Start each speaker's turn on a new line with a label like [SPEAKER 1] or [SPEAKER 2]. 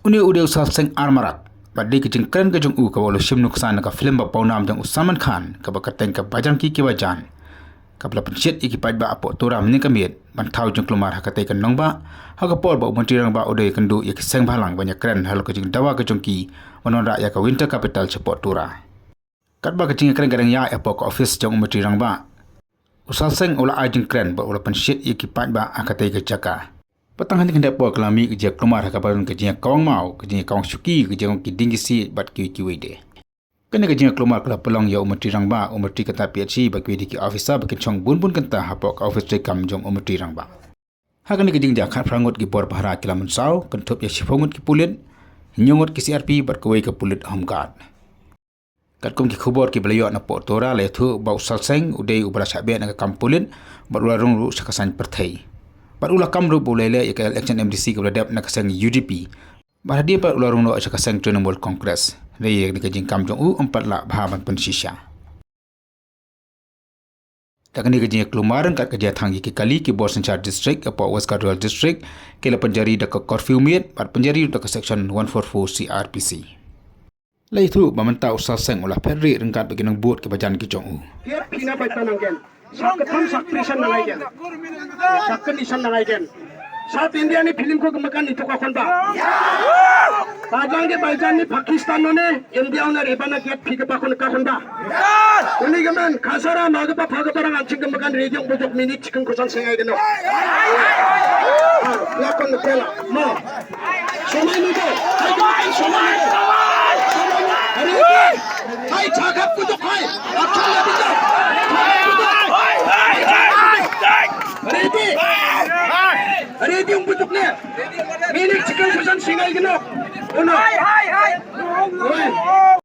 [SPEAKER 1] Uni udah usah seng armarak. Badi kejeng keren kejeng kalau sim nuksan ka film ba paunam jang Usaman Khan ka bakateng ka bajang ki wajan. Kapla pensiat iki paj ba apo tura meni kamit ban thau jeng kelumar hakatai kan nong ba ha ka por ba menteri rang ba udai kendu ya seng balang banyak keren hal kejeng dawa kejeng ki wanon ra ya ka winter capital cepot tura. Kat ba kejeng keren kadang ya apo ka office jang menteri rang ba. Usal seng ula ajeng keren ba ula pensiat iki paj ba hakatai ke jaka. Petang hari kena buat kelami kerja kelumar kabaran kerja kawang mau kerja kawang suki kerja kawang kiding si bat kiwi de. Kena kerja kelumar kalau pelong ya umat tirang ba umat tri kata PhD bagi di officer bagi chong bun kenta hapok office rekam jong umat tirang ba. Hakan kerja jakat perangut ki bor bahara kilamun sau kentup ya sifongut ki pulit nyongut ki CRP bat kuai ke pulit home guard. Kat kum ki khubor ki belayo na portora le thu bau salseng udai ubara sabe na kam pulit bat ularung ru sakasan perthai. Pat ulah kamru bolele ya election MDC ke beladap nak kasang UDP. Bah dia pat ulah rungno aja kasang Trinamool Congress. Raya ni kajing kam jong u 4 lak bahaban pensisya. Tak ni kajing kelumaran kat kerja tanggi ki kali ki bos Senchar district apa West Gadwal district ke la penjari dak curfew miet pat penjari dak section 144 CRPC. Lai tu bamenta usah seng ulah perri rengkat bagi nang buat ke bajan ki jong u.
[SPEAKER 2] Dia pina baitan anggen. Sakkan sakrisan nalaigen. Sakkan isan nalaigen. South India ni film ko gemakan itu kakon ba. Bajang ke bajan ni Pakistan ne India na rebana ke phik pakon kakon ba. Uni gaman khasara magpa phagparang anching gemakan rejong bojok minit chicken kosan sengai geno. Lakon tela mo. Somai ni ko. Somai. Hai chakap bojok hai. Akhon na bijak. Ready yung butok niya. Minit chicken kosan sengai geno. Uno. Hai.